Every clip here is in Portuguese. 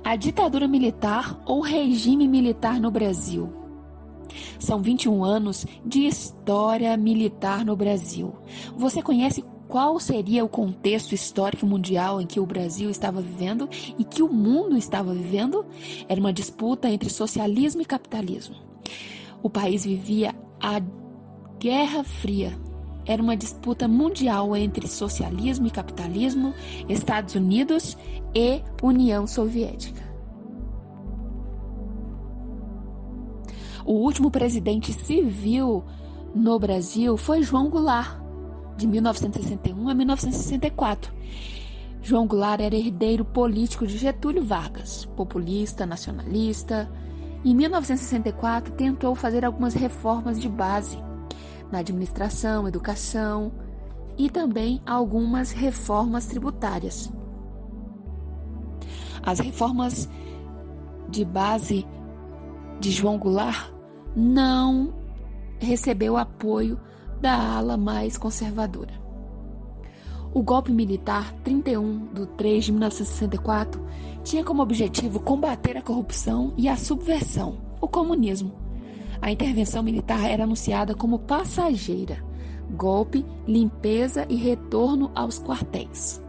A ditadura militar ou regime militar no Brasil. São 21 anos de história militar no Brasil. Você conhece qual seria o contexto histórico mundial em que o Brasil estava vivendo e que o mundo estava vivendo? Era uma disputa entre socialismo e capitalismo. O país vivia a Guerra Fria. Era uma disputa mundial entre socialismo e capitalismo, Estados Unidos e União Soviética. O último presidente civil no Brasil foi João Goulart, de 1961 a 1964. João Goulart era herdeiro político de Getúlio Vargas, populista, nacionalista. Em 1964, tentou fazer algumas reformas de base na administração, educação e também algumas reformas tributárias. As reformas de base de João Goulart não recebeu apoio da ala mais conservadora. O golpe militar 31/3 de 1964 tinha como objetivo combater a corrupção e a subversão, o comunismo. A intervenção militar era anunciada como passageira, golpe, limpeza e retorno aos quartéis.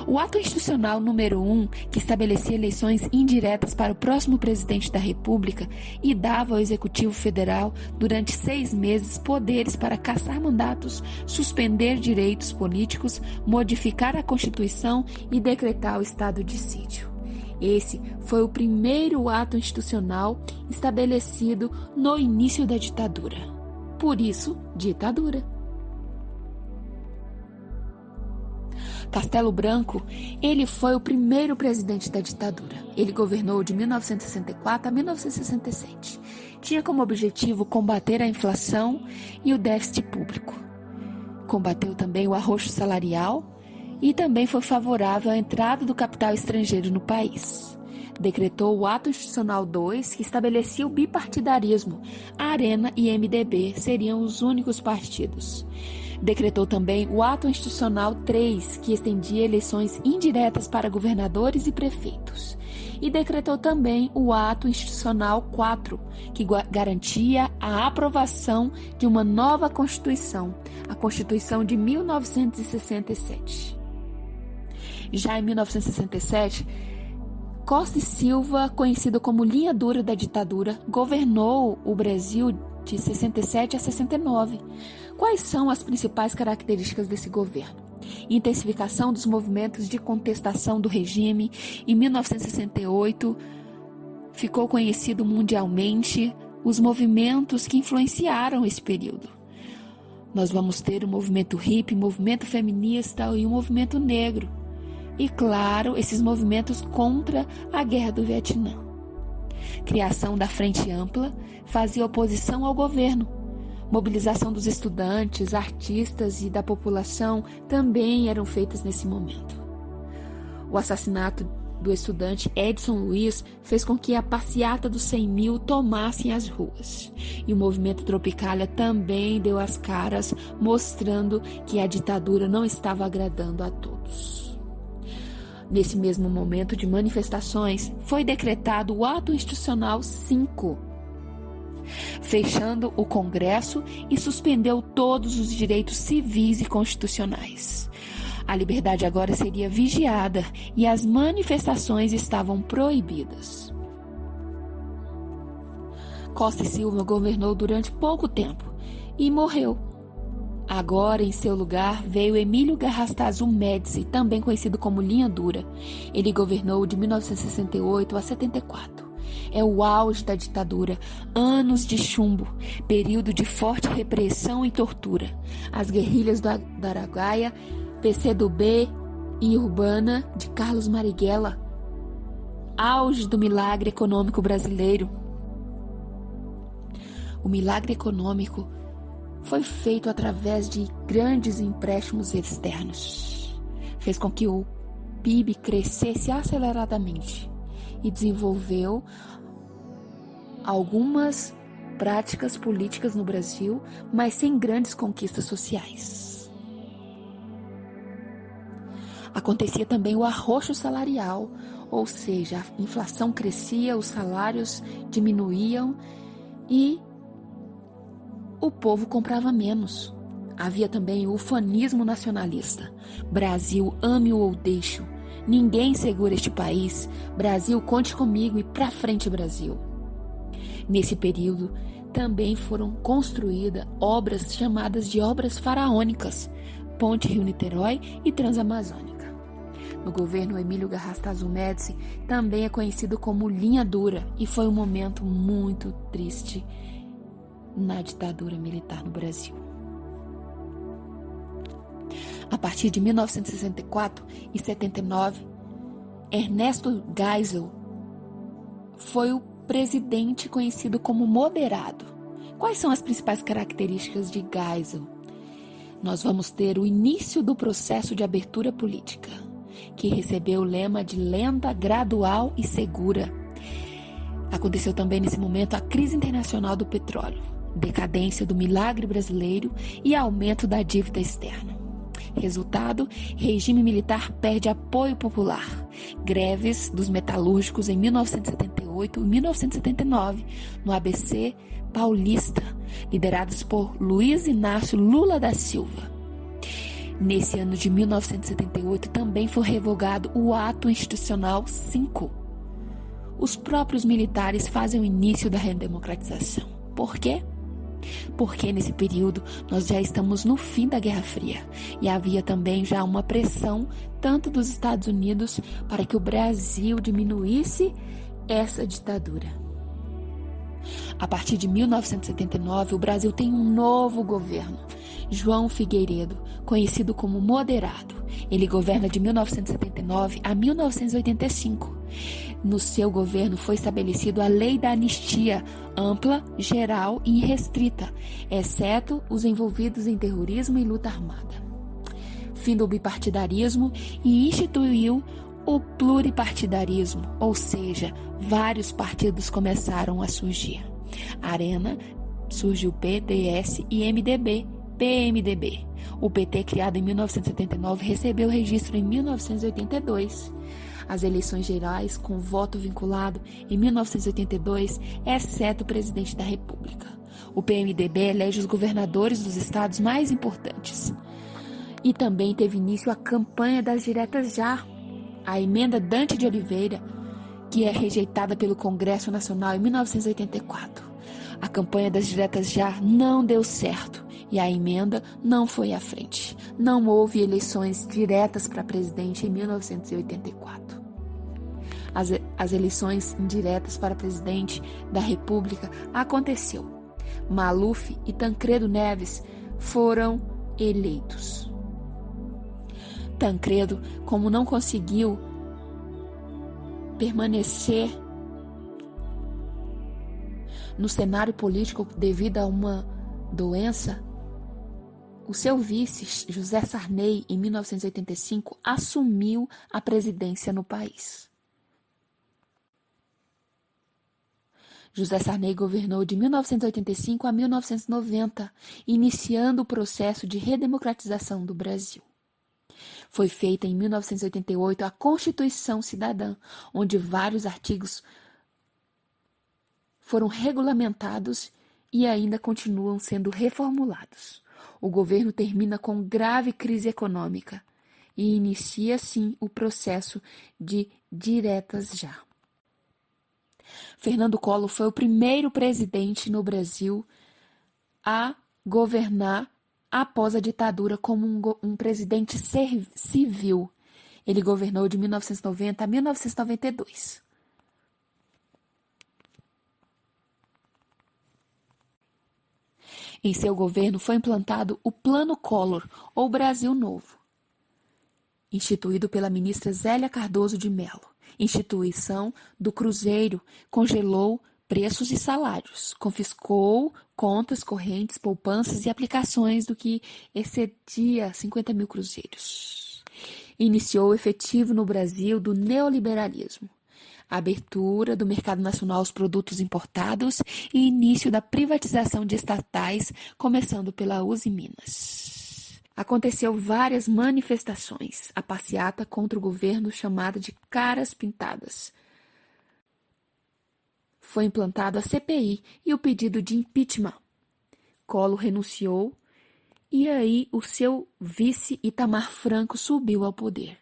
O ato institucional número 1, que estabelecia eleições indiretas para o próximo presidente da República e dava ao Executivo Federal, durante 6 meses, poderes para cassar mandatos, suspender direitos políticos, modificar a Constituição e decretar o estado de sítio. Esse foi o primeiro ato institucional estabelecido no início da ditadura. Por isso, ditadura. Castelo Branco, ele foi o primeiro presidente da ditadura. Ele governou de 1964 a 1967. Tinha como objetivo combater a inflação e o déficit público. Combateu também o arroxo salarial e também foi favorável à entrada do capital estrangeiro no país. Decretou o Ato Institucional 2, que estabelecia o bipartidarismo. A Arena e MDB seriam os únicos partidos. Decretou também o Ato Institucional 3, que estendia eleições indiretas para governadores e prefeitos. E decretou também o Ato Institucional 4, que garantia a aprovação de uma nova Constituição, a Constituição de 1967. Já em 1967, Costa e Silva, conhecido como linha dura da ditadura, governou o Brasil de 67 a 69. Quais são as principais características desse governo? Intensificação dos movimentos de contestação do regime. Em 1968, ficou conhecido mundialmente os movimentos que influenciaram esse período. Nós vamos ter o movimento hippie, movimento feminista e o movimento negro. E, claro, esses movimentos contra a Guerra do Vietnã. Criação da Frente Ampla fazia oposição ao governo. Mobilização dos estudantes, artistas e da população também eram feitas nesse momento. O assassinato do estudante Edson Luiz fez com que a passeata dos 100 mil tomassem as ruas. E o movimento Tropicália também deu as caras, mostrando que a ditadura não estava agradando a todos. Nesse mesmo momento de manifestações, foi decretado o Ato Institucional 5, fechando o Congresso e suspendeu todos os direitos civis e constitucionais. A liberdade agora seria vigiada e as manifestações estavam proibidas. Costa e Silva governou durante pouco tempo e morreu. Agora, em seu lugar, veio Emílio Garrastazu Médici, também conhecido como Linha Dura. Ele governou de 1968 a 74. É o auge da ditadura, anos de chumbo, período de forte repressão e tortura. As guerrilhas do Araguaia, PCdoB e Urbana de Carlos Marighella. Auge do milagre econômico brasileiro. O milagre econômico foi feito através de grandes empréstimos externos. Fez com que o PIB crescesse aceleradamente e desenvolveu algumas práticas políticas no Brasil, mas sem grandes conquistas sociais. Acontecia também o arroxo salarial, ou seja, a inflação crescia, os salários diminuíam e o povo comprava menos. Havia também o ufanismo nacionalista. Brasil, ame-o ou deixe-o. Ninguém segura este país. Brasil, conte comigo e pra frente, Brasil. Nesse período, também foram construídas obras chamadas de obras faraônicas, Ponte Rio-Niterói e Transamazônica. No governo Emílio Garrastazu Médici, também é conhecido como linha dura, e foi um momento muito triste na ditadura militar no Brasil. A partir de 1964 e 79, Ernesto Geisel foi o presidente conhecido como moderado. Quais são as principais características de Geisel? Nós vamos ter o início do processo de abertura política, que recebeu o lema de lenta, gradual e segura. Aconteceu também nesse momento a crise internacional do petróleo, decadência do milagre brasileiro e aumento da dívida externa. Resultado, regime militar perde apoio popular. Greves dos metalúrgicos em 1978 e 1979 no ABC paulista, lideradas por Luiz Inácio Lula da Silva. Nesse ano de 1978 também foi revogado o Ato Institucional 5. Os próprios militares fazem o início da redemocratização. Por quê? Porque nesse período nós já estamos no fim da Guerra Fria e havia também já uma pressão tanto dos Estados Unidos para que o Brasil diminuísse essa ditadura. A partir de 1979, o Brasil tem um novo governo, João Figueiredo, conhecido como moderado. Ele governa de 1979 a 1985. No seu governo foi estabelecido a Lei da Anistia, ampla, geral e irrestrita, exceto os envolvidos em terrorismo e luta armada. Fim do bipartidarismo e instituiu o pluripartidarismo, ou seja, vários partidos começaram a surgir. Arena, surgiu PDS e MDB, PMDB. O PT, criado em 1979, recebeu registro em 1982. As eleições gerais, com voto vinculado em 1982, exceto o presidente da República. O PMDB elege os governadores dos estados mais importantes. E também teve início a campanha das diretas já. A emenda Dante de Oliveira, que é rejeitada pelo Congresso Nacional em 1984. A campanha das diretas já não deu certo e a emenda não foi à frente. Não houve eleições diretas para presidente em 1984. As eleições indiretas para presidente da República aconteceu. Maluf e Tancredo Neves foram eleitos. Tancredo, como não conseguiu permanecer no cenário político devido a uma doença, o seu vice, José Sarney, em 1985, assumiu a presidência no país. José Sarney governou de 1985 a 1990, iniciando o processo de redemocratização do Brasil. Foi feita em 1988 a Constituição Cidadã, onde vários artigos foram regulamentados e ainda continuam sendo reformulados. O governo termina com grave crise econômica e inicia, assim, o processo de diretas já. Fernando Collor foi o primeiro presidente no Brasil a governar após a ditadura como um presidente civil. Ele governou de 1990 a 1992. Em seu governo foi implantado o Plano Collor, ou Brasil Novo, instituído pela ministra Zélia Cardoso de Mello. Instituição do Cruzeiro congelou preços e salários, confiscou contas correntes, poupanças e aplicações do que excedia 50 mil cruzeiros. Iniciou o efetivo no Brasil do neoliberalismo, a abertura do mercado nacional aos produtos importados e início da privatização de estatais, começando pela Uzi Minas. Aconteceu várias manifestações, a passeata contra o governo chamada de Caras Pintadas. Foi implantado a CPI e o pedido de impeachment. Collor renunciou e aí o seu vice Itamar Franco subiu ao poder.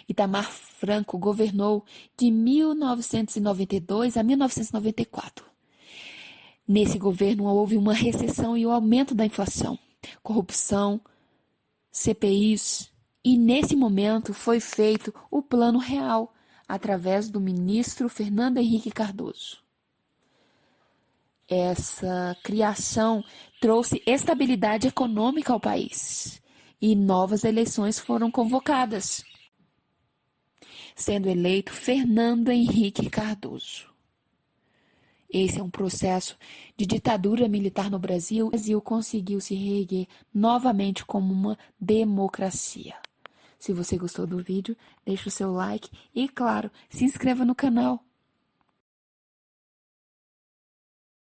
Itamar Franco governou de 1992 a 1994. Nesse governo houve uma recessão e o aumento da inflação, corrupção, CPIs, e nesse momento foi feito o Plano Real, através do ministro Fernando Henrique Cardoso. Essa criação trouxe estabilidade econômica ao país e novas eleições foram convocadas, sendo eleito Fernando Henrique Cardoso. Esse é um processo de ditadura militar no Brasil. O Brasil conseguiu se reerguer novamente como uma democracia. Se você gostou do vídeo, deixe o seu like e, claro, se inscreva no canal.